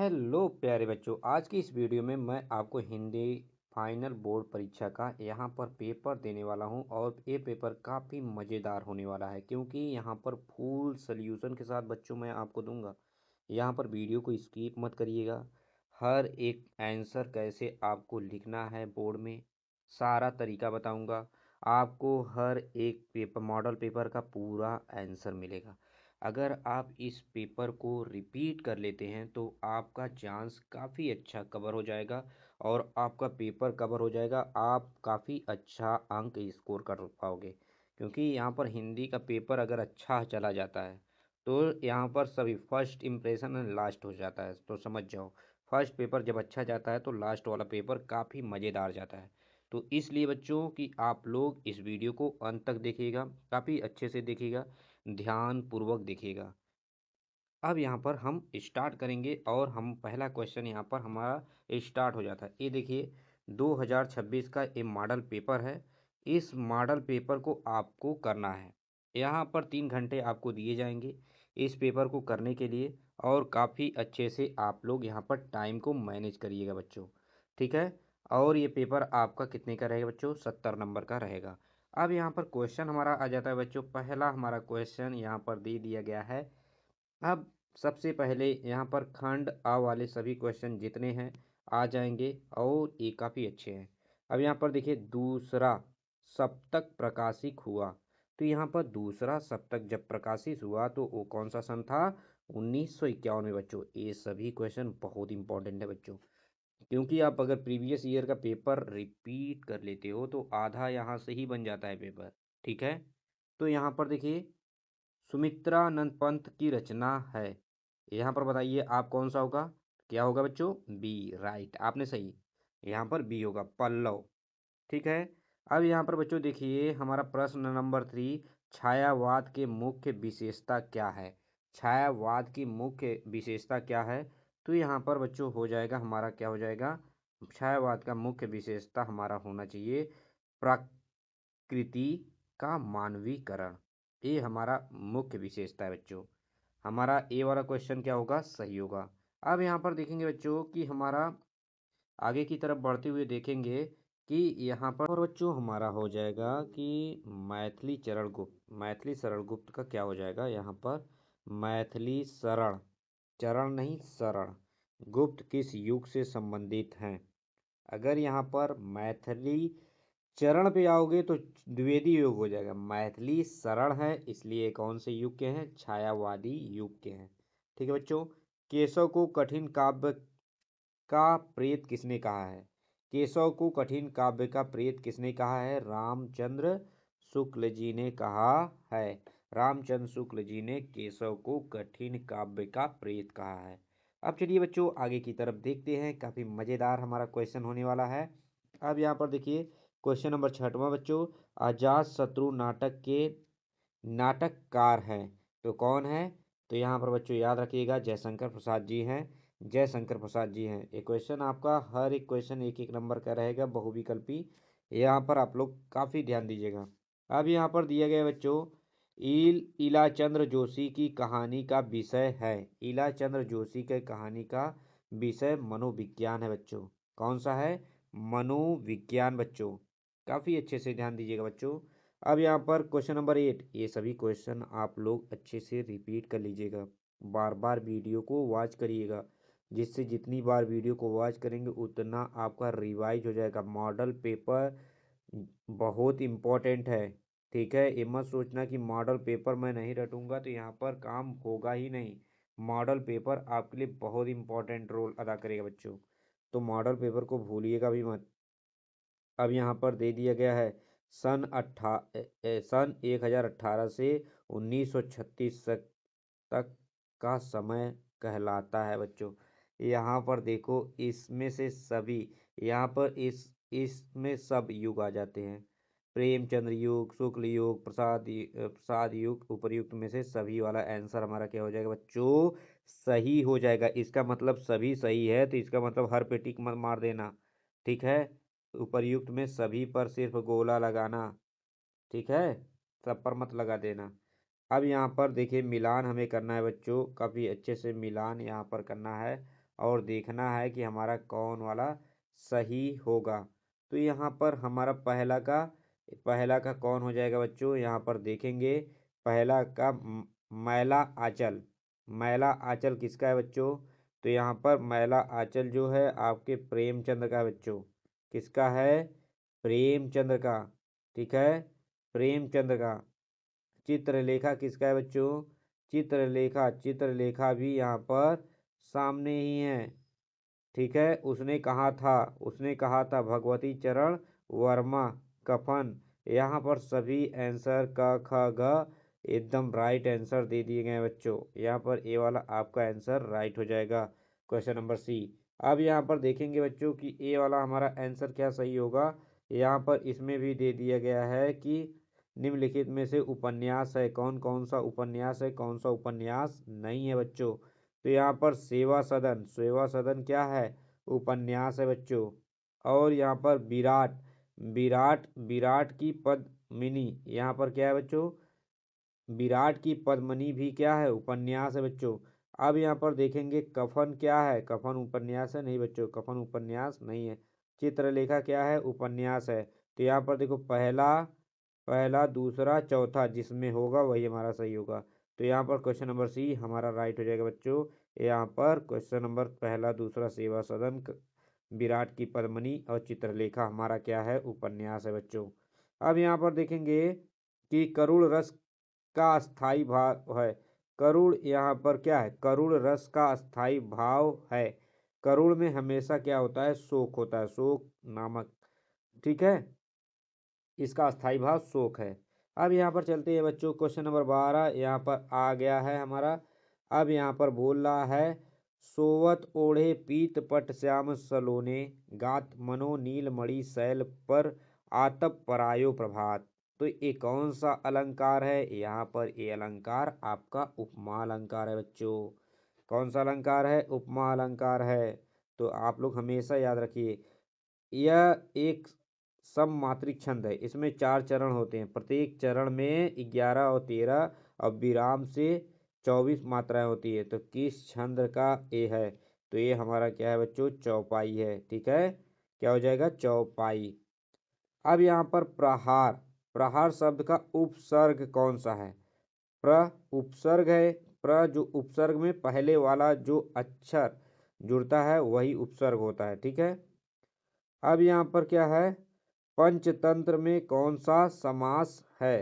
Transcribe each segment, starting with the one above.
Hello प्यारे बच्चों, आज की इस वीडियो में मैं आपको हिंदी फाइनल बोर्ड परीक्षा का यहाँ पर पेपर देने वाला हूँ और ये पेपर काफ़ी मज़ेदार होने वाला है क्योंकि यहाँ पर फुल सॉल्यूशन के साथ बच्चों मैं आपको दूंगा। यहाँ पर वीडियो को स्किप मत करिएगा। हर एक आंसर कैसे आपको लिखना है बोर्ड में सारा तरीका बताऊँगा। आपको हर एक पेपर मॉडल पेपर का पूरा आंसर मिलेगा। अगर आप इस पेपर को रिपीट कर लेते हैं तो आपका चांस काफ़ी अच्छा कवर हो जाएगा और आपका पेपर कवर हो जाएगा। आप काफ़ी अच्छा अंक स्कोर कर पाओगे क्योंकि यहाँ पर हिंदी का पेपर अगर अच्छा चला जाता है तो यहाँ पर सभी फर्स्ट इम्प्रेशन एंड लास्ट हो जाता है। तो समझ जाओ, फर्स्ट पेपर जब अच्छा जाता है तो लास्ट वाला पेपर काफ़ी मज़ेदार जाता है। तो इसलिए बच्चों कि आप लोग इस वीडियो को अंत तक देखिएगा, काफ़ी अच्छे से देखिएगा, ध्यान पूर्वक देखिएगा। अब यहाँ पर हम स्टार्ट करेंगे और हम पहला क्वेश्चन यहाँ पर हमारा स्टार्ट हो जाता है। ये देखिए 2026 का ये मॉडल पेपर है। इस मॉडल पेपर को आपको करना है। यहाँ पर 3 घंटे आपको दिए जाएंगे इस पेपर को करने के लिए और काफ़ी अच्छे से आप लोग यहाँ पर टाइम को मैनेज करिएगा बच्चों, ठीक है। और ये पेपर आपका कितने का रहेगा बच्चों? 70 नंबर का रहेगा। अब यहाँ पर क्वेश्चन हमारा आ जाता है बच्चों। पहला हमारा क्वेश्चन यहाँ पर दे दिया गया है। अब सबसे पहले यहाँ पर खंड आ वाले सभी क्वेश्चन जितने हैं आ जाएंगे और ये काफ़ी अच्छे हैं। अब यहाँ पर देखिए दूसरा सप्तक प्रकाशित हुआ, तो यहाँ पर दूसरा सप्तक जब प्रकाशित हुआ तो वो कौन सा सन था? 1951 में बच्चों। ये सभी क्वेश्चन बहुत इंपॉर्टेंट है बच्चों क्योंकि आप अगर प्रीवियस ईयर का पेपर रिपीट कर लेते हो तो आधा यहाँ से ही बन जाता है पेपर, ठीक है। तो यहाँ पर देखिए सुमित्रानंद पंत की रचना है। यहाँ पर बताइए आप कौन सा होगा? क्या होगा बच्चों? बी, राइट, आपने सही। यहाँ पर बी होगा, पल्लव, ठीक है। अब यहाँ पर बच्चों देखिए हमारा प्रश्न नंबर 3, छायावाद के मुख्य विशेषता क्या है? छायावाद की मुख्य विशेषता क्या है? तो यहाँ पर बच्चों हो जाएगा हमारा, क्या हो जाएगा? छायावाद का मुख्य विशेषता हमारा होना चाहिए प्रकृति का मानवीकरण। ये हमारा मुख्य विशेषता है बच्चों। हमारा ए वाला क्वेश्चन क्या होगा? सही होगा। अब यहाँ पर देखेंगे बच्चों कि हमारा आगे की तरफ बढ़ते हुए देखेंगे कि यहाँ पर बच्चों हमारा हो जाएगा कि मैथिली चरण गुप्त, मैथिली शरण गुप्त का क्या हो जाएगा यहाँ पर? मैथिली शरण, चरण नहीं शरण गुप्त किस युग से संबंधित हैं? अगर यहाँ पर मैथिली चरण पे आओगे तो द्विवेदी युग हो जाएगा। मैथिली शरण है इसलिए कौन से युग के हैं? छायावादी युग के हैं, ठीक है बच्चों। केशव को कठिन काव्य का प्रेत किसने कहा है? केशव को कठिन काव्य का प्रेत किसने कहा है? रामचंद्र शुक्ल जी ने कहा है। रामचंद्र शुक्ल जी ने केशव को कठिन काव्य का प्रेत कहा है। अब चलिए बच्चों आगे की तरफ देखते हैं, काफ़ी मज़ेदार हमारा क्वेश्चन होने वाला है। अब यहाँ पर देखिए क्वेश्चन नंबर 6वां बच्चों, अजात शत्रु नाटक के नाटककार हैं तो कौन है? तो यहाँ पर बच्चों याद रखिएगा जयशंकर प्रसाद जी हैं। जयशंकर प्रसाद जी हैं। ये क्वेश्चन आपका हर एक क्वेश्चन एक एक नंबर का रहेगा, बहुविकल्पी। यहाँ पर आप लोग काफ़ी ध्यान दीजिएगा। अब यहाँ पर दिया गया बच्चों ईलाचंद्र जोशी की कहानी का विषय है। ईलाचंद्र जोशी के कहानी का विषय मनोविज्ञान है बच्चों। कौन सा है? मनोविज्ञान बच्चों। काफ़ी अच्छे से ध्यान दीजिएगा बच्चों। अब यहाँ पर क्वेश्चन नंबर 8, ये सभी क्वेश्चन आप लोग अच्छे से रिपीट कर लीजिएगा, बार बार वीडियो को वॉच करिएगा, जिससे जितनी बार वीडियो को वॉच करेंगे उतना आपका रिवाइज हो जाएगा। मॉडल पेपर बहुत इम्पोर्टेंट है, ठीक है। ये मत सोचना कि मॉडल पेपर मैं नहीं रटूंगा तो यहाँ पर काम होगा ही नहीं। मॉडल पेपर आपके लिए बहुत इम्पोर्टेंट रोल अदा करेगा बच्चों, तो मॉडल पेपर को भूलिएगा भी मत। अब यहाँ पर दे दिया गया है सन 1018 से 1936 तक का समय कहलाता है बच्चों। यहाँ पर देखो इसमें से सभी, यहाँ पर इसमें सब युग आ जाते हैं। प्रेमचंद्र युग, शुक्ल युग, प्रसाद युग, उपर्युक्त में से सभी वाला आंसर हमारा क्या हो जाएगा बच्चों? सही हो जाएगा। इसका मतलब सभी सही है तो इसका मतलब हर पे टिक मत मार देना, ठीक है। उपर्युक्त में सभी पर सिर्फ गोला लगाना, ठीक है, सब पर मत लगा देना। अब यहाँ पर देखिए मिलान हमें करना है बच्चों, काफ़ी अच्छे से मिलान यहाँ पर करना है और देखना है कि हमारा कौन वाला सही होगा। तो यहाँ पर हमारा पहला का कौन हो जाएगा बच्चों, यहाँ पर देखेंगे पहला का मैला आंचल। मैला आंचल किसका है बच्चों, तो यहाँ पर मैला आंचल जो है आपके प्रेमचंद्र का है बच्चों। किसका है, प्रेमचंद्र का, ठीक है, प्रेमचंद्र का। चित्रलेखा किसका है बच्चों, चित्रलेखा भी यहाँ पर सामने ही है, ठीक है। उसने कहा था भगवती चरण वर्मा कफन। यहाँ पर सभी आंसर क ख ग एकदम राइट आंसर दे दिए गए हैं बच्चों। यहाँ पर ए वाला आपका आंसर राइट हो जाएगा, क्वेश्चन नंबर सी। अब यहाँ पर देखेंगे बच्चों कि ए वाला हमारा आंसर क्या सही होगा। यहाँ पर इसमें भी दे दिया गया है कि निम्नलिखित में से उपन्यास है, कौन कौन सा उपन्यास है, कौन सा उपन्यास नहीं है बच्चों। तो यहाँ पर सेवा सदन क्या है, उपन्यास है बच्चों। और यहाँ पर विराट विराट विराट की पद्मिनी, यहाँ पर क्या है बच्चों, विराट की पद्मिनी भी क्या है, उपन्यास है बच्चों। अब यहाँ पर देखेंगे कफन क्या है, कफन उपन्यास है नहीं बच्चों, कफन उपन्यास नहीं है। चित्रलेखा क्या है, उपन्यास है। तो यहाँ पर देखो पहला पहला दूसरा चौथा जिसमें होगा वही हमारा सही होगा। तो यहाँ पर क्वेश्चन नंबर सी हमारा राइट हो जाएगा बच्चों। यहाँ पर क्वेश्चन नंबर पहला दूसरा सेवा सदन, विराट की पद्मिनी और चित्रलेखा हमारा क्या है, उपन्यास है बच्चों। अब यहाँ पर देखेंगे कि करुण रस का अस्थाई भाव है। करुण यहाँ पर क्या है, करुण रस का अस्थाई भाव है। करुण में हमेशा क्या होता है, शोक होता है, शोक नामक, ठीक है, इसका अस्थाई भाव शोक है। अब यहाँ पर चलते हैं बच्चों, क्वेश्चन नंबर 12 यहाँ पर आ गया है हमारा। अब यहाँ पर बोल रहा है सोवत ओढ़े पीत पट श्याम सलोने, गात मनो नील मणि शैल पर आतप परायो प्रभात। तो ये कौन सा अलंकार है, यहाँ पर ये अलंकार आपका उपमा अलंकार है बच्चों। कौन सा अलंकार है, उपमा अलंकार है। तो आप लोग हमेशा याद रखिए, यह एक सममात्रिक छंद है। इसमें 4 चरण होते हैं, प्रत्येक चरण में 11 और 13 और विराम से 24 मात्राएं होती है। तो किस छंद का ये है, तो ये हमारा क्या है बच्चों, चौपाई है, ठीक है, क्या हो जाएगा, चौपाई। अब यहाँ पर प्रहार, प्रहार शब्द का उपसर्ग कौन सा है, उपसर्ग है। जो उपसर्ग में पहले वाला जो अक्षर जुड़ता है वही उपसर्ग होता है, ठीक है। अब यहाँ पर क्या है, पंचतंत्र में कौन सा समास है।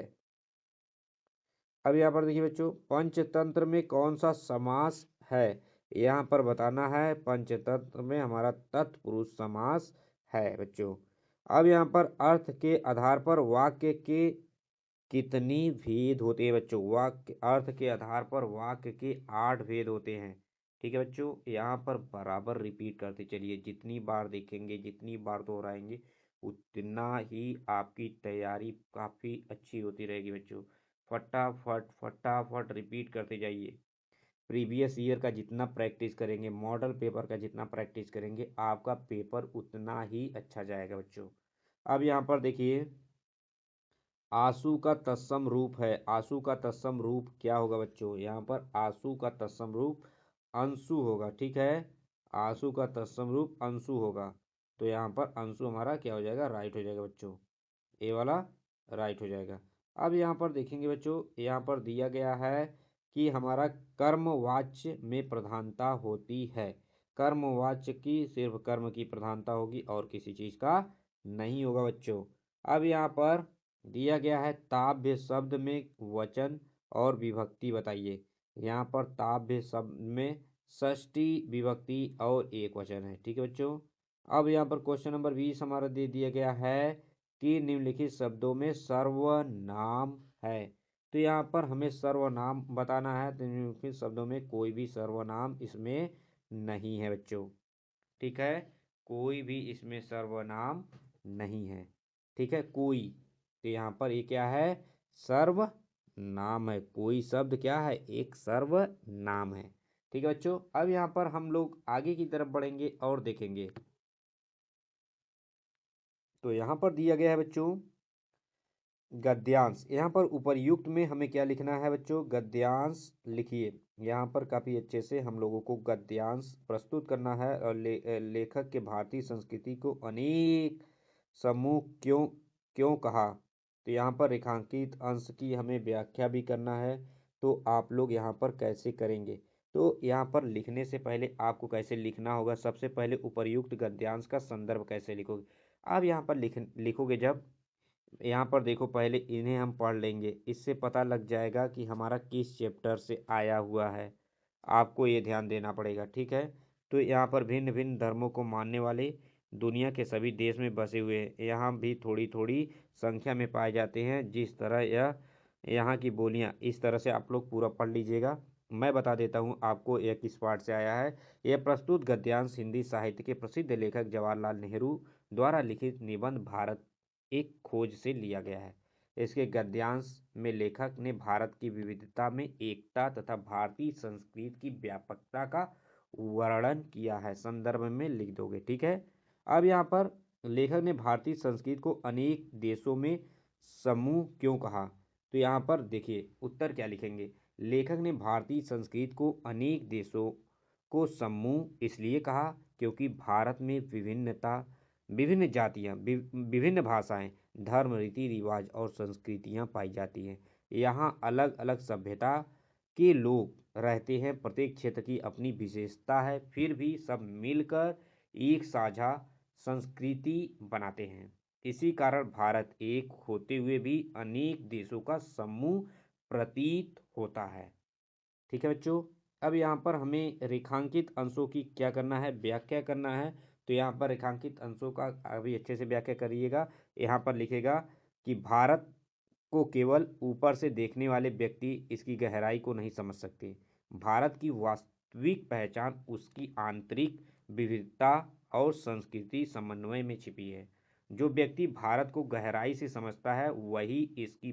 अब यहाँ पर देखिए बच्चों, पंचतंत्र में कौन सा समास है, यहाँ पर बताना है। पंचतंत्र में हमारा तत्पुरुष समास है बच्चों। अब यहाँ पर अर्थ के आधार पर वाक्य के कितनी भेद होते हैं बच्चों, वाक्य अर्थ के आधार पर वाक्य के 8 भेद होते हैं, ठीक है बच्चों। यहाँ पर बराबर रिपीट करते चलिए, जितनी बार देखेंगे जितनी बार दोहराएंगे उतना ही आपकी तैयारी काफ़ी अच्छी होती रहेगी बच्चों। फटाफट फटाफट रिपीट करते जाइए। प्रीवियस ईयर का जितना प्रैक्टिस करेंगे, मॉडल पेपर का जितना प्रैक्टिस करेंगे, आपका पेपर उतना ही अच्छा जाएगा बच्चों। अब यहाँ पर देखिए, आंसू का तत्सम रूप है, आंसू का तत्सम रूप क्या होगा बच्चों, यहाँ पर आंसू का तत्सम रूप अंशु होगा, ठीक है, आंसू का तत्सम रूप अंशु होगा। तो यहाँ पर अंशु हमारा क्या हो जाएगा, राइट हो जाएगा बच्चों, ए वाला राइट हो जाएगा। अब यहाँ पर देखेंगे बच्चों, यहाँ पर दिया गया है कि हमारा कर्मवाच्य में प्रधानता होती है। कर्मवाच्य की सिर्फ कर्म की प्रधानता होगी और किसी चीज़ का नहीं होगा बच्चों। अब यहाँ पर दिया गया है ताभ्य शब्द में वचन और विभक्ति बताइए। यहाँ पर ताभ्य शब्द में षष्ठी विभक्ति और एक वचन है, ठीक है बच्चों। अब यहाँ पर क्वेश्चन नंबर 20 हमारा दे दिया गया है कि निम्नलिखित शब्दों में सर्वनाम है। तो यहाँ पर हमें सर्वनाम बताना है, तो निम्नलिखित शब्दों में कोई भी सर्वनाम इसमें नहीं है बच्चों, ठीक है, कोई भी इसमें सर्वनाम नहीं है, ठीक है, कोई। तो यहाँ पर ये क्या है, सर्वनाम है, कोई शब्द क्या है, एक सर्वनाम है, ठीक है बच्चों। अब यहाँ पर हम लोग आगे की तरफ बढ़ेंगे और देखेंगे। तो यहाँ पर दिया गया है बच्चों गद्यांश, यहाँ पर उपर्युक्त में हमें क्या लिखना है बच्चों? गद्यांश लिखिए। यहाँ पर काफी अच्छे से हम लोगों को गद्यांश प्रस्तुत करना है और लेखक के भारतीय संस्कृति को अनेक समूह क्यों क्यों कहा। तो यहाँ पर रेखांकित अंश की हमें व्याख्या भी करना है। तो आप लोग यहाँ पर कैसे करेंगे? तो यहाँ पर लिखने से पहले आपको कैसे लिखना होगा? सबसे पहले उपर्युक्त गद्यांश का संदर्भ कैसे लिखोगे? आप यहाँ पर लिखोगे जब, यहाँ पर देखो, पहले इन्हें हम पढ़ लेंगे, इससे पता लग जाएगा कि हमारा किस चैप्टर से आया हुआ है। आपको ये ध्यान देना पड़ेगा, ठीक है। तो यहाँ पर भिन्न भिन्न धर्मों को मानने वाले दुनिया के सभी देश में बसे हुए हैं, यहाँ भी थोड़ी थोड़ी संख्या में पाए जाते हैं। जिस तरह यह यहाँ की बोलियाँ, इस तरह से आप लोग पूरा पढ़ लीजिएगा। मैं बता देता हूँ आपको यह किस पाठ से आया है। यह प्रस्तुत गद्यांश हिंदी साहित्य के प्रसिद्ध लेखक जवाहरलाल नेहरू द्वारा लिखित निबंध भारत एक खोज से लिया गया है। इसके गद्यांश में लेखक ने भारत की विविधता में एकता तथा भारतीय संस्कृति की व्यापकता का वर्णन किया है। संदर्भ में लिख दोगे, ठीक है। अब यहाँ पर लेखक ने भारतीय संस्कृति को अनेक देशों में समूह क्यों कहा? तो यहाँ पर देखिए उत्तर क्या लिखेंगे। लेखक ने भारतीय संस्कृति को अनेक देशों को समूह इसलिए कहा क्योंकि भारत में विभिन्नता, विभिन्न जातियाँ, विभिन्न भाषाएं, धर्म, रीति रिवाज और संस्कृतियाँ पाई जाती हैं। यहाँ अलग अलग सभ्यता के लोग रहते हैं। प्रत्येक क्षेत्र की अपनी विशेषता है, फिर भी सब मिलकर एक साझा संस्कृति बनाते हैं। इसी कारण भारत एक होते हुए भी अनेक देशों का समूह प्रतीत होता है। ठीक है बच्चों। अब यहाँ पर हमें रेखांकित अंशों की क्या करना है? व्याख्या करना है। तो यहाँ पर रेखांकित अंशों का अभी अच्छे से व्याख्या करिएगा। यहाँ पर लिखेगा कि भारत को केवल ऊपर से देखने वाले व्यक्ति इसकी गहराई को नहीं समझ सकते। भारत की वास्तविक पहचान उसकी आंतरिक विविधता और संस्कृति समन्वय में छिपी है। जो व्यक्ति भारत को गहराई से समझता है वही इसकी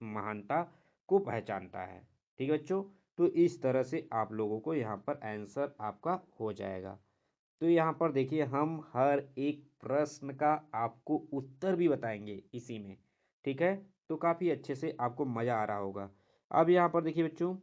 महानता को पहचानता है। ठीक है बच्चों। तो इस तरह से आप लोगों को यहाँ पर आंसर आपका हो जाएगा। तो यहाँ पर देखिए हम हर एक प्रश्न का आपको उत्तर भी बताएंगे इसी में, ठीक है। तो काफ़ी अच्छे से आपको मज़ा आ रहा होगा। अब यहाँ पर देखिए बच्चों,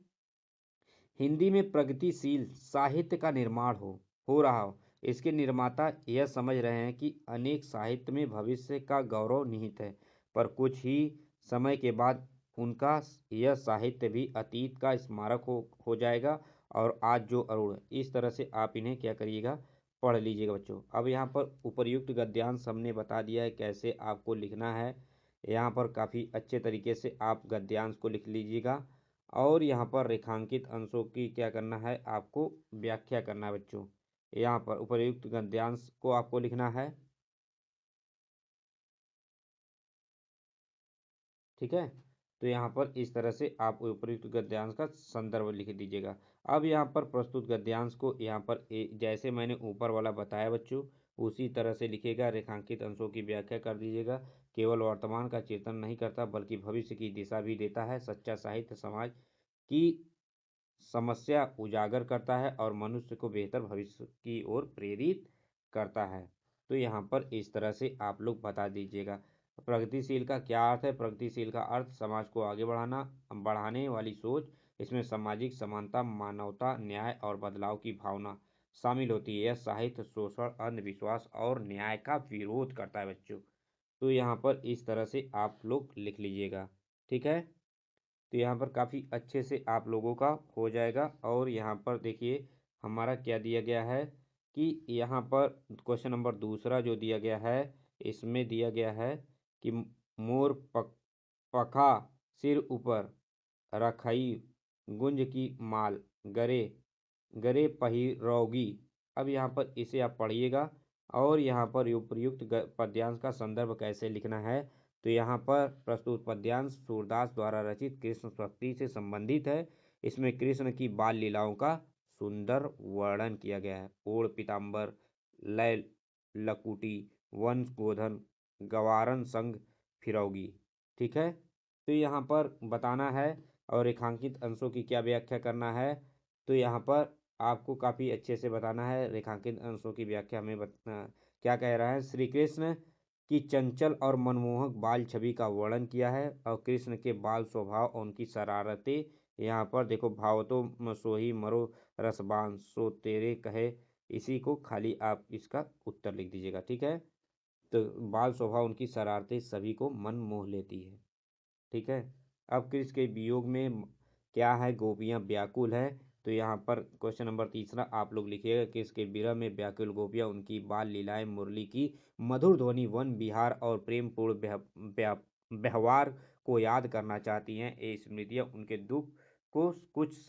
हिंदी में प्रगतिशील साहित्य का निर्माण हो रहा हो, इसके निर्माता यह समझ रहे हैं कि अनेक साहित्य में भविष्य का गौरव निहित है, पर कुछ ही समय के बाद उनका यह साहित्य भी अतीत का स्मारक हो जाएगा और आज जो अरुण। इस तरह से आप इन्हें क्या करिएगा? पढ़ लीजिएगा बच्चों। अब यहाँ पर उपर्युक्त गद्यांश हमने बता दिया है कैसे आपको लिखना है। यहाँ पर काफ़ी अच्छे तरीके से आप गद्यांश को लिख लीजिएगा और यहाँ पर रेखांकित अंशों की क्या करना है? आपको व्याख्या करना है बच्चों। यहाँ पर उपर्युक्त गद्यांश को आपको लिखना है, ठीक है। तो यहाँ पर इस तरह से आप उपर्युक्त गद्यांश का संदर्भ लिख दीजिएगा। अब यहाँ पर प्रस्तुत गद्यांश को यहाँ पर जैसे मैंने ऊपर वाला बताया बच्चों उसी तरह से लिखेगा। रेखांकित अंशों की व्याख्या कर दीजिएगा। केवल वर्तमान का चिंतन नहीं करता बल्कि भविष्य की दिशा भी देता है। सच्चा साहित्य समाज की समस्या उजागर करता है और मनुष्य को बेहतर भविष्य की ओर प्रेरित करता है। तो यहाँ पर इस तरह से आप लोग बता दीजिएगा। प्रगतिशील का क्या अर्थ है? प्रगतिशील का अर्थ समाज को आगे बढ़ाने वाली सोच। इसमें सामाजिक समानता, मानवता, न्याय और बदलाव की भावना शामिल होती है। यह साहित्य शोषण, अंधविश्वास और न्याय का विरोध करता है बच्चों। तो यहाँ पर इस तरह से आप लोग लिख लीजिएगा, ठीक है। तो यहाँ पर काफ़ी अच्छे से आप लोगों का हो जाएगा। और यहाँ पर देखिए हमारा क्या दिया गया है कि यहाँ पर क्वेश्चन नंबर दूसरा जो दिया गया है, इसमें दिया गया है कि मोर पखा सिर ऊपर रखई गुंज की माल गरे गरे पहिरौगी। अब यहाँ पर इसे आप पढ़िएगा और यहाँ पर उपयुक्त पद्यांश का संदर्भ कैसे लिखना है। तो यहाँ पर प्रस्तुत पद्यांश सूरदास द्वारा रचित कृष्ण भक्ति से संबंधित है। इसमें कृष्ण की बाल लीलाओं का सुंदर वर्णन किया गया है। ओढ़ पीताम्बर, लय लकुटी, वंश गोधन, गवारन संग फिरौगी, ठीक है। तो यहाँ पर बताना है और रेखांकित अंशों की क्या व्याख्या करना है। तो यहाँ पर आपको काफ़ी अच्छे से बताना है। रेखांकित अंशों की व्याख्या में क्या कह रहा है। श्री कृष्ण की चंचल और मनमोहक बाल छवि का वर्णन किया है। और कृष्ण के बाल स्वभाव और उनकी शरारतें, यहाँ पर देखो, भाव तो सोही मरो रसबान सो तेरे कहे, इसी को खाली आप इसका उत्तर लिख दीजिएगा। ठीक है, तो बाल स्वभाव उनकी शरारतें सभी को मन मोह लेती है। ठीक है, अब कृष्ण के वियोग में क्या है, गोपियां व्याकुल है। तो यहाँ पर क्वेश्चन नंबर तीसरा आप लोग लिखिएगा कि इसके विरह में व्याकुल गोपियां उनकी बाल लीलाएं, मुरली की मधुर ध्वनि, वन विहार और प्रेम पूर्ण व्यवहार को याद करना चाहती हैं। ये स्मृतियां उनके दुख को कुछ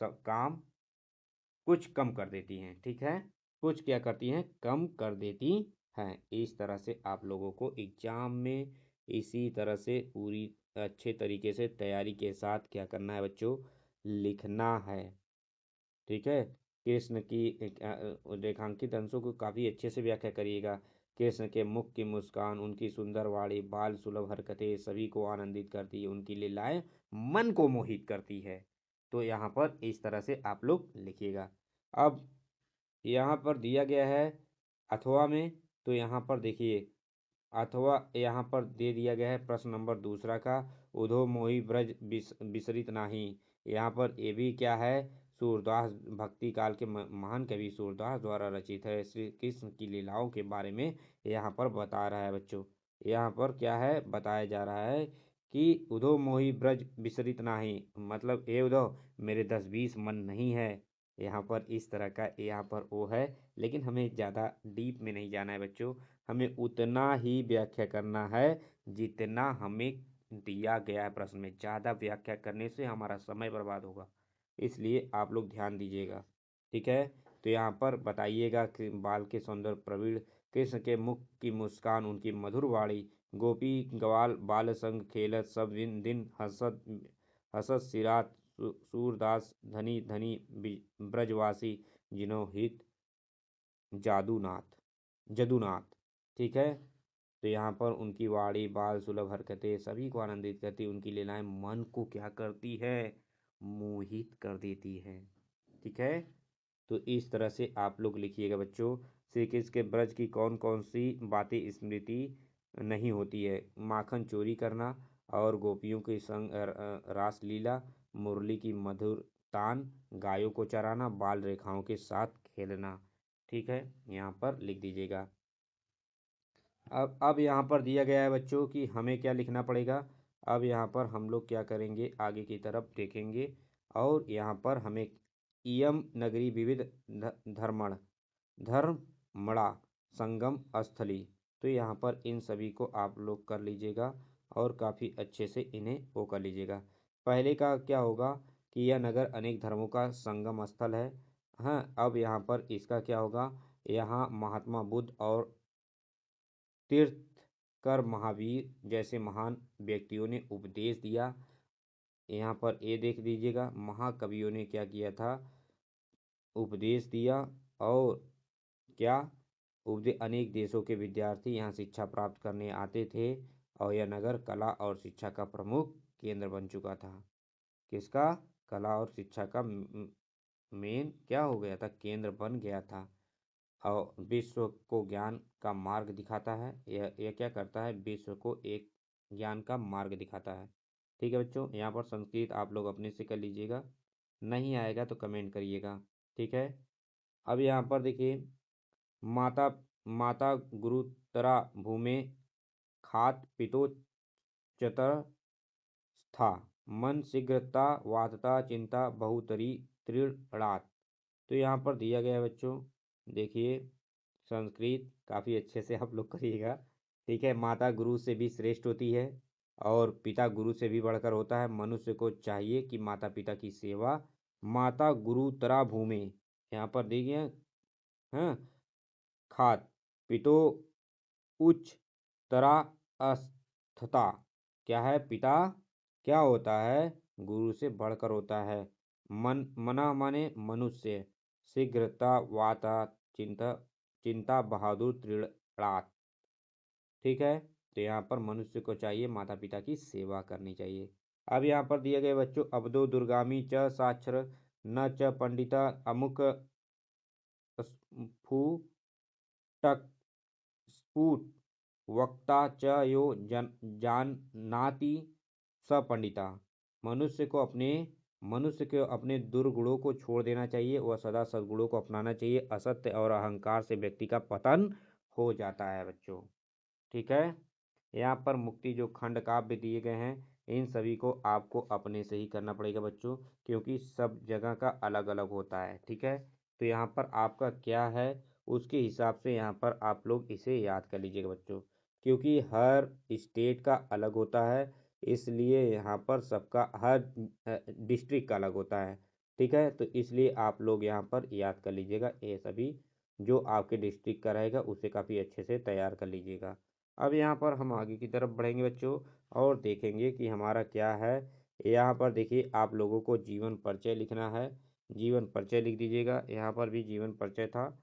कम कर देती हैं। ठीक है, कुछ क्या करती हैं, कम कर देती हैं। इस तरह से आप लोगों को एग्जाम में इसी तरह से पूरी अच्छे तरीके से तैयारी के साथ क्या करना है बच्चों, लिखना है। ठीक है, कृष्ण की रेखांकित अंशों को काफ़ी अच्छे से व्याख्या करिएगा। कृष्ण के मुख की मुस्कान, उनकी सुंदर वाणी, बाल सुलभ हरकतें सभी को आनंदित करती है, उनकी लीलाएं मन को मोहित करती है। तो यहाँ पर इस तरह से आप लोग लिखिएगा। अब यहाँ पर दिया गया है अथवा में, तो यहाँ पर देखिए, अथवा यहाँ पर दे दिया गया है प्रश्न नंबर दूसरा का, उधो मोहि ब्रज बिसरित नाही। यहाँ पर ये भी क्या है, सूरदास, भक्ति काल के महान कवि सूरदास द्वारा रचित है। श्री कृष्ण की लीलाओं के बारे में यहाँ पर बता रहा है बच्चों। यहाँ पर क्या है, बताया जा रहा है कि उधो मोहि ब्रज बिसरित नाही, मतलब हे उधो, मेरे 10-20 मन नहीं है। यहाँ पर इस तरह का यहाँ पर वो है, लेकिन हमें ज़्यादा डीप में नहीं जाना है बच्चों, हमें उतना ही व्याख्या करना है जितना हमें दिया गया है प्रश्न में। ज़्यादा व्याख्या करने से हमारा समय बर्बाद होगा, इसलिए आप लोग ध्यान दीजिएगा। ठीक है, तो यहाँ पर बताइएगा कि बाल के सौंदर्य प्रवीण, कृष्ण के मुख की मुस्कान, उनकी मधुर वाणी, गोपी गवाल बाल संग खेलत, सब दिन दिन हसत हसत सिरात, सूरदास धनी धनी ब्रजवासी, जिन्हों हित जदुनाथ। ठीक है, तो यहाँ पर उनकी वाणी, बाल सुलभ हरकतें सभी को आनंदित करती, उनकी लीलाएं मन को क्या करती है, मोहित कर देती है। ठीक है, तो इस तरह से आप लोग लिखिएगा बच्चों। श्री कृष्ण के ब्रज की कौन कौन सी बातें स्मृति नहीं होती है, माखन चोरी करना और गोपियों के संग रास लीला, मुरली की मधुर तान, गायों को चराना, बाल रेखाओं के साथ खेलना। ठीक है, यहाँ पर लिख दीजिएगा। अब यहाँ पर दिया गया है बच्चों कि हमें क्या लिखना पड़ेगा। अब यहाँ पर हम लोग क्या करेंगे, आगे की तरफ देखेंगे, और यहाँ पर हमें इयम नगरी विविध धर्मण धर्मणा संगम स्थली, तो यहाँ पर इन सभी को आप लोग कर लीजिएगा और काफ़ी अच्छे से इन्हें वो कर लीजिएगा। पहले का क्या होगा कि यह नगर अनेक धर्मों का संगम स्थल है। हाँ, अब यहाँ पर इसका क्या होगा, यहाँ महात्मा बुद्ध और तीर्थकर महावीर जैसे महान व्यक्तियों ने उपदेश दिया। यहाँ पर ये देख लीजिएगा, महाकवियों ने क्या किया था, उपदेश दिया। और क्या उपदेश, अनेक देशों के विद्यार्थी यहाँ शिक्षा प्राप्त करने आते थे, और यह नगर कला और शिक्षा का प्रमुख केंद्र बन चुका था। किसका, कला और शिक्षा का मेन क्या हो गया था, केंद्र बन गया था। और विश्व को ज्ञान का मार्ग दिखाता है, यह क्या करता है, विश्व को एक ज्ञान का मार्ग दिखाता है। ठीक है बच्चों, यहाँ पर संस्कृत आप लोग अपने से कर लीजिएगा, नहीं आएगा तो कमेंट करिएगा। ठीक है, अब यहाँ पर देखिए, माता माता गुरुतरा भूमे खात पितो चतर था, मन शीघ्रता वातता चिंता बहुतरी तृणात। तो यहाँ पर दिया गया है बच्चों, देखिए, संस्कृत काफ़ी अच्छे से आप लोग करिएगा। ठीक है, माता गुरु से भी श्रेष्ठ होती है और पिता गुरु से भी बढ़कर होता है। मनुष्य को चाहिए कि माता पिता की सेवा, माता गुरु तरा भूमि, यहाँ पर देखिए, हाँ, खात पितो उच्च तरा अस्थता, क्या है, पिता क्या होता है, गुरु से बढ़कर होता है। मना माने मनुष्य, शीघ्रता वाता चिंता चिंता बहादुर त्रिणात। ठीक है, तो यहाँ पर मनुष्य को चाहिए माता पिता की सेवा करनी चाहिए। अब यहाँ पर दिए गए बच्चों, अब्दो दुर्गामी च साक्षर न च पंडिता अमुक स्फुटक स्फुट वक्ता च यो जानाति स पंडिता। मनुष्य को अपने दुर्गुणों को छोड़ देना चाहिए, वह सदा सद्गुणों को अपनाना चाहिए। असत्य और अहंकार से व्यक्ति का पतन हो जाता है बच्चों। ठीक है, यहाँ पर मुक्ति जो खंड काव्य दिए गए हैं, इन सभी को आपको अपने से ही करना पड़ेगा बच्चों, क्योंकि सब जगह का अलग अलग होता है। ठीक है, तो यहाँ पर आपका क्या है उसके हिसाब से यहाँ पर आप लोग इसे याद कर लीजिएगा बच्चों, क्योंकि हर स्टेट का अलग होता है, इसलिए यहाँ पर सबका हर डिस्ट्रिक्ट का अलग होता है। ठीक है, तो इसलिए आप लोग यहाँ पर याद कर लीजिएगा, ये सभी जो आपके डिस्ट्रिक्ट का रहेगा उसे काफ़ी अच्छे से तैयार कर लीजिएगा। अब यहाँ पर हम आगे की तरफ बढ़ेंगे बच्चों और देखेंगे कि हमारा क्या है। यहाँ पर देखिए आप लोगों को जीवन परिचय लिखना है, जीवन परिचय लिख दीजिएगा। यहाँ पर भी जीवन परिचय था,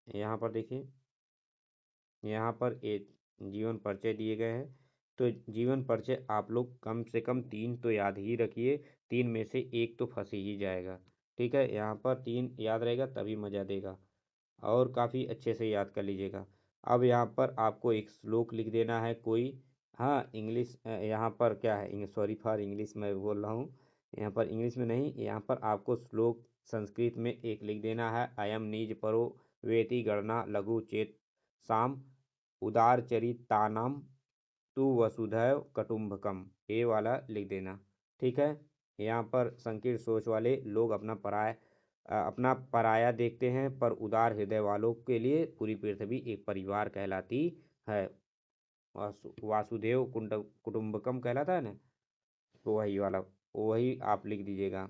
यहाँ पर देखिए यहाँ पर एक जीवन परिचय दिए गए हैं। तो जीवन परिचय आप लोग कम से कम 3 तो याद ही रखिए, 3 में से एक तो फंस ही जाएगा। ठीक है, यहाँ पर 3 याद रहेगा तभी मज़ा देगा, और काफ़ी अच्छे से याद कर लीजिएगा। अब यहाँ पर आपको एक श्लोक लिख देना है कोई। हाँ, इंग्लिश यहाँ पर क्या है, सॉरी फॉर इंग्लिश मैं बोल रहा हूँ, यहाँ पर इंग्लिश में नहीं, यहाँ पर आपको श्लोक संस्कृत में एक लिख देना है। अयम निज परो वेति गणना लघु चेत साम उदारचरितानाम तु वसुधैव कुटुम्बकम, ये वाला लिख देना। ठीक है, यहाँ पर संकीर्ण सोच वाले लोग अपना पराया देखते हैं, पर उदार हृदय वालों के लिए पूरी पृथ्वी एक परिवार कहलाती है। वासुदेव कुटुम्बकम कहलाता है ना, तो वही वाला, वही आप लिख दीजिएगा।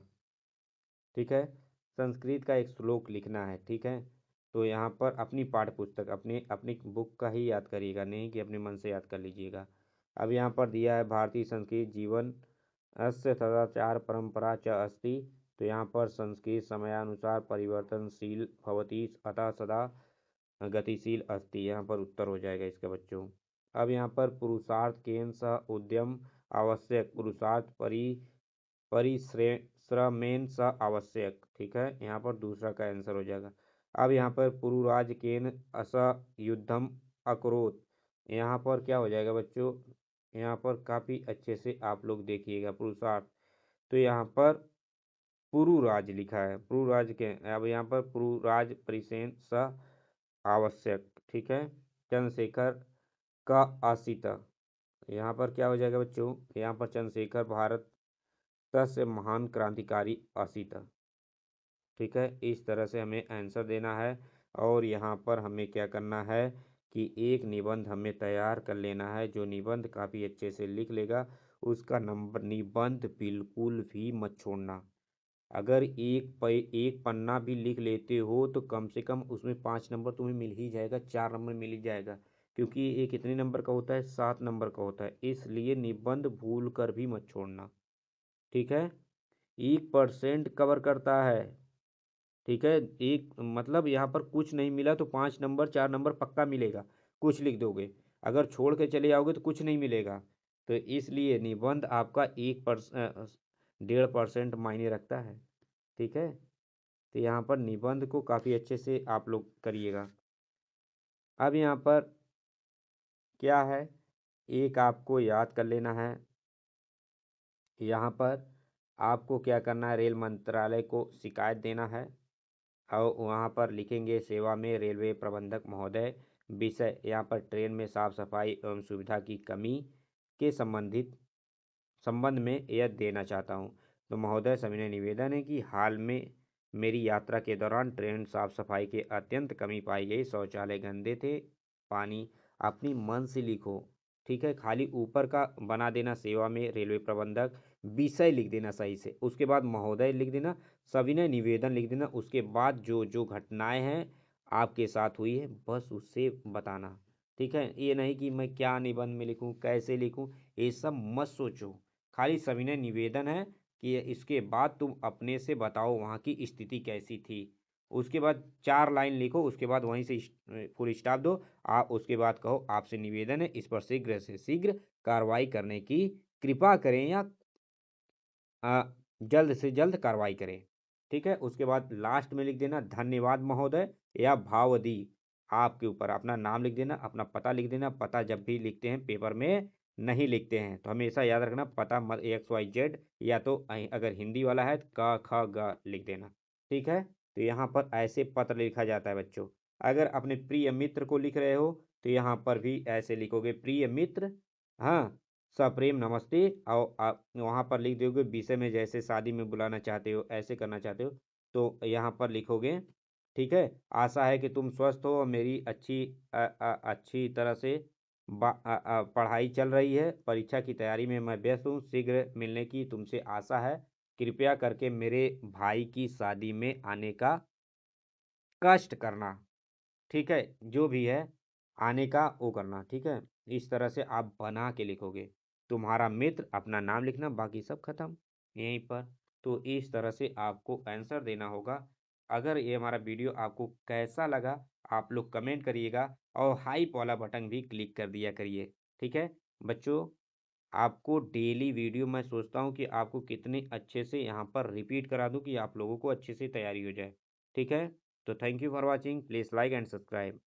ठीक है, संस्कृत का एक श्लोक लिखना है। ठीक है, तो यहाँ पर अपनी पाठ्य पुस्तक अपनी अपनी बुक का ही याद करिएगा, नहीं कि अपने मन से याद कर लीजिएगा। अब यहाँ पर दिया है भारतीय संस्कृत जीवन अस्य सदाचार परंपरा च अस्ति। तो यहाँ पर संस्कृत समयानुसार परिवर्तनशील भवति अतः सदा गतिशील अस्ति, यहाँ पर उत्तर हो जाएगा इसका बच्चों। अब यहाँ पर पुरुषार्थ केन सह उद्यम आवश्यक, पुरुषार्थ परिश्रमेन स आवश्यक। ठीक है, यहाँ पर दूसरा का आंसर हो जाएगा। अब यहाँ पर पुरुराज केन अस युद्धम अकरोत, यहाँ पर क्या हो जाएगा बच्चों, यहाँ पर काफ़ी अच्छे से आप लोग देखिएगा पुरुषार्थ। तो यहाँ पर पुरुराज लिखा है, पुरुराज के, अब यहाँ पर पुरुराज परिसेन स आवश्यक। ठीक है, चंद्रशेखर का आसिता, यहाँ पर क्या हो जाएगा बच्चों, यहाँ पर चंद्रशेखर भारत से महान क्रांतिकारी आसिता। ठीक है, इस तरह से हमें आंसर देना है। और यहाँ पर हमें क्या करना है कि एक निबंध हमें तैयार कर लेना है। जो निबंध काफ़ी अच्छे से लिख लेगा उसका नंबर, निबंध बिल्कुल भी मत छोड़ना। अगर एक पन्ना भी लिख लेते हो तो कम से कम उसमें 5 नंबर तुम्हें मिल ही जाएगा, 4 नंबर मिल ही जाएगा, क्योंकि ये कितने नंबर का होता है, 7 नंबर का होता है, इसलिए निबंध भूल कर भी मत छोड़ना। ठीक है, 1% कवर करता है। ठीक है, एक मतलब यहाँ पर कुछ नहीं मिला तो 5 नंबर 4 नंबर पक्का मिलेगा, कुछ लिख दोगे, अगर छोड़ के चले जाओगे तो कुछ नहीं मिलेगा। तो इसलिए निबंध आपका 1.5% मायने रखता है। ठीक है, तो यहाँ पर निबंध को काफ़ी अच्छे से आप लोग करिएगा। अब यहाँ पर क्या है, एक आपको याद कर लेना है। यहाँ पर आपको क्या करना है, रेल मंत्रालय को शिकायत देना है, और वहाँ पर लिखेंगे सेवा में रेलवे प्रबंधक महोदय, विषय यहाँ पर ट्रेन में साफ सफाई एवं सुविधा की कमी के संबंध में यह देना चाहता हूँ। तो महोदय सविनय निवेदन है कि हाल में मेरी यात्रा के दौरान ट्रेन साफ सफाई के अत्यंत कमी पाई गई, शौचालय गंदे थे, पानी, अपनी मन से लिखो। ठीक है, खाली ऊपर का बना देना सेवा में रेलवे प्रबंधक, विषय लिख देना सही से, उसके बाद महोदय लिख देना, सविनय निवेदन लिख देना, उसके बाद जो जो घटनाएं हैं आपके साथ हुई है बस उससे बताना। ठीक है, ये नहीं कि मैं क्या निबंध में लिखूं, कैसे लिखूं, ये सब मत सोचो, खाली सविनय निवेदन है कि इसके बाद तुम अपने से बताओ वहाँ की स्थिति कैसी थी। उसके बाद 4 लाइन लिखो, उसके बाद वहीं से फुल स्टॉप दो, आप उसके बाद कहो आपसे निवेदन है इस पर शीघ्र से शीघ्र कार्रवाई करने की कृपा करें, या जल्द से जल्द कार्रवाई करें। ठीक है, उसके बाद लास्ट में लिख देना धन्यवाद महोदय या भावदी, आपके ऊपर। अपना नाम लिख देना, अपना पता लिख देना। पता जब भी लिखते हैं पेपर में नहीं लिखते हैं, तो हमेशा याद रखना पता मत XYZ, या तो अगर हिंदी वाला है क ख ग लिख देना। ठीक है, तो यहाँ पर ऐसे पत्र लिखा जाता है बच्चों। अगर अपने प्रिय मित्र को लिख रहे हो तो यहाँ पर भी ऐसे लिखोगे, प्रिय मित्र, हाँ, सप्रेम नमस्ते। और आप वहाँ पर लिख दोगे विषय में, जैसे शादी में बुलाना चाहते हो, ऐसे करना चाहते हो तो यहाँ पर लिखोगे। ठीक है, आशा है कि तुम स्वस्थ हो और मेरी अच्छी तरह से पढ़ाई चल रही है। परीक्षा की तैयारी में मैं व्यस्त हूँ। शीघ्र मिलने की तुमसे आशा है। कृपया करके मेरे भाई की शादी में आने का कष्ट करना। ठीक है, जो भी है आने का वो करना। ठीक है, इस तरह से आप बना के लिखोगे। तुम्हारा मित्र, अपना नाम लिखना, बाकी सब खत्म यहीं पर। तो इस तरह से आपको आंसर देना होगा। अगर ये हमारा वीडियो आपको कैसा लगा, आप लोग कमेंट करिएगा और हाइप वाला बटन भी क्लिक कर दिया करिए। ठीक है बच्चों, आपको डेली वीडियो मैं सोचता हूँ कि आपको कितने अच्छे से यहाँ पर रिपीट करा दूँ कि आप लोगों को अच्छे से तैयारी हो जाए। ठीक है, तो thank you for watching, please like and subscribe.